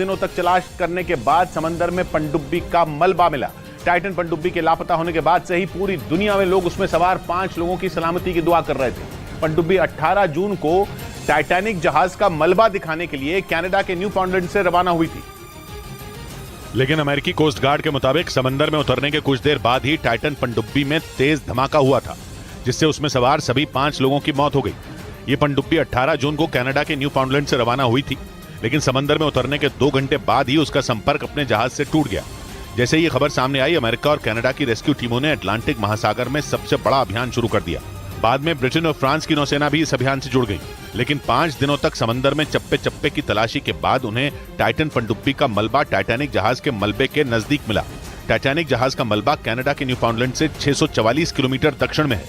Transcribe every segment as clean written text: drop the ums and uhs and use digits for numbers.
दिनों तक तलाश करने के बाद समंदर में पनडुब्बी का मलबा मिला। टाइटन पनडुब्बी के लापता होने के बाद से ही पूरी दुनिया में लोग उसमें सवार 5 लोगों की सलामती की दुआ कर रहे थे। पनडुब्बी 18 जून को टाइटैनिक जहाज का मलबा दिखाने के लिए कनाडा के न्यू फाउंडलैंड से रवाना हुई थी। लेकिन अमेरिकी कोस्ट गार्ड के मुताबिक समंदर में उतरने के कुछ देर बाद ही टाइटन पनडुब्बी में तेज धमाका हुआ था, जिससे उसमें सवार सभी 5 लोगों की मौत हो गई। ये पनडुब्बी 18 जून को कनाडा के न्यू फाउंडलैंड से रवाना हुई थी, लेकिन समंदर में उतरने के 2 घंटे बाद ही उसका संपर्क अपने जहाज से टूट गया। जैसे ही ये खबर सामने आई, अमेरिका और कनाडा की रेस्क्यू टीमों ने अटलांटिक महासागर में सबसे बड़ा अभियान शुरू कर दिया। बाद में ब्रिटेन और फ्रांस की नौसेना भी इस अभियान से जुड़ गई, लेकिन 5 दिनों तक समंदर में चप्पे चप्पे की तलाशी के बाद उन्हें टाइटन पनडुब्बी का मलबा टाइटैनिक जहाज के मलबे के नजदीक मिला। टाइटैनिक जहाज का मलबा कनाडा के न्यू फाउंडलैंड से 644 किलोमीटर दक्षिण में है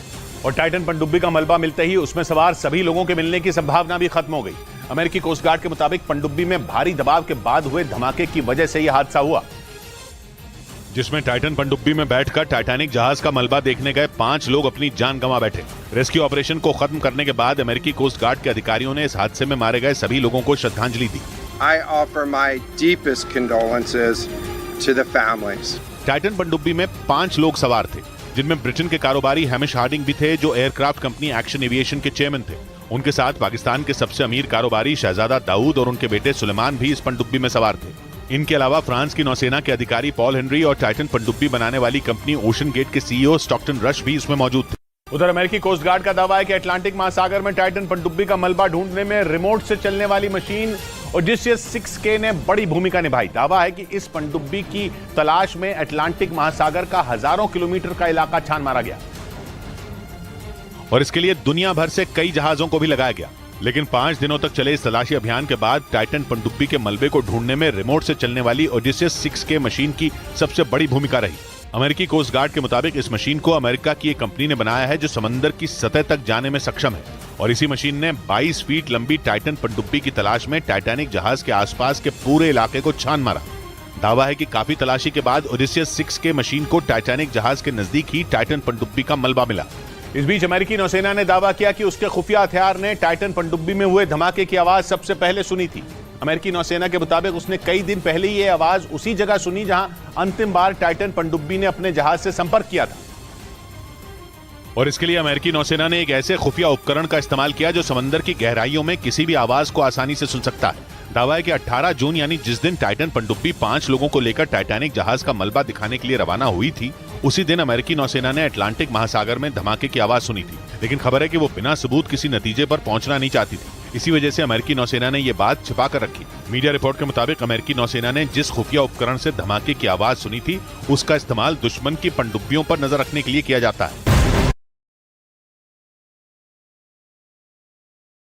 और टाइटन पनडुब्बी का मलबा मिलते ही उसमें सवार सभी लोगों के मिलने की संभावना भी खत्म हो गई। अमेरिकी कोस्ट गार्ड के मुताबिक पनडुब्बी में भारी दबाव के बाद हुए धमाके की वजह से यह हादसा हुआ, जिसमें टाइटन पनडुब्बी में बैठकर टाइटैनिक जहाज का मलबा देखने गए 5 लोग अपनी जान गंवा बैठे। रेस्क्यू ऑपरेशन को खत्म करने के बाद अमेरिकी कोस्ट गार्ड के अधिकारियों ने इस हादसे में मारे गए सभी लोगों को श्रद्धांजलि दी। I offer my deepest condolences to the families. Titan पनडुब्बी में 5 लोग सवार थे, जिनमें ब्रिटेन के कारोबारी हैमिश हार्डिंग भी थे, जो एयरक्राफ्ट कंपनी एक्शन एविएशन के चेयरमैन थे। उनके साथ पाकिस्तान के सबसे अमीर कारोबारी शहजादा दाऊद और उनके बेटे सुलेमान भी इस पनडुब्बी में सवार थे। इनके अलावा फ्रांस की नौसेना के अधिकारी पॉल हेनरी और टाइटन पनडुब्बी बनाने वाली कंपनी ओशन गेट के सीईओ स्टॉकटन रश भी इसमें मौजूद थे। उधर अमेरिकी कोस्ट गार्ड का दावा है कि अटलांटिक महासागर में टाइटन पनडुब्बी का मलबा ढूंढने में रिमोट से चलने वाली मशीन ओडिसियस 6K ने बड़ी भूमिका निभाई। दावा है कि इस पनडुब्बी की तलाश में अटलांटिक महासागर का हजारों किलोमीटर का इलाका छान मारा गया और इसके लिए दुनिया भर से कई जहाजों को भी लगाया गया। लेकिन 5 दिनों तक चले इस तलाशी अभियान के बाद टाइटन पनडुब्बी के मलबे को ढूंढने में रिमोट से चलने वाली ओडिसियस 6K मशीन की सबसे बड़ी भूमिका रही। अमेरिकी कोस्ट गार्ड के मुताबिक इस मशीन को अमेरिका की एक कंपनी ने बनाया है, जो समंदर की सतह तक जाने में सक्षम है, और इसी मशीन ने 22 फीट लंबी टाइटन पनडुब्बी की तलाश में टाइटैनिक जहाज के आसपास के पूरे इलाके को छान मारा। दावा है कि काफी तलाशी के बाद ओडिसियस 6K मशीन को टाइटैनिक जहाज के नजदीक ही टाइटन पनडुब्बी का मलबा मिला। इस बीच अमेरिकी नौसेना ने दावा किया कि उसके खुफिया हथियार ने टाइटन पनडुब्बी में हुए धमाके की आवाज सबसे पहले सुनी थी। अमेरिकी नौसेना के मुताबिक उसने कई दिन पहले ये आवाज उसी जगह सुनी जहां अंतिम बार टाइटन पनडुब्बी ने अपने जहाज से संपर्क किया था। और इसके लिए अमेरिकी नौसेना ने एक ऐसे खुफिया उपकरण का इस्तेमाल किया जो समंदर की गहराइयों में किसी भी आवाज को आसानी से सुन सकता है। दावा है कि 18 जून यानी जिस दिन टाइटन पनडुब्बी 5 लोगों को लेकर टाइटैनिक जहाज का मलबा दिखाने के लिए रवाना हुई थी, उसी दिन अमेरिकी नौसेना ने अटलांटिक महासागर में धमाके की आवाज सुनी थी। लेकिन खबर है कि वो बिना सबूत किसी नतीजे पर पहुंचना नहीं चाहती थी। इसी वजह से अमेरिकी नौसेना ने ये बात छिपा कर रखी। मीडिया रिपोर्ट के मुताबिक अमेरिकी नौसेना ने जिस खुफिया उपकरण से धमाके की आवाज सुनी थी, उसका इस्तेमाल दुश्मन की पनडुब्बियों पर नजर रखने के लिए किया जाता है।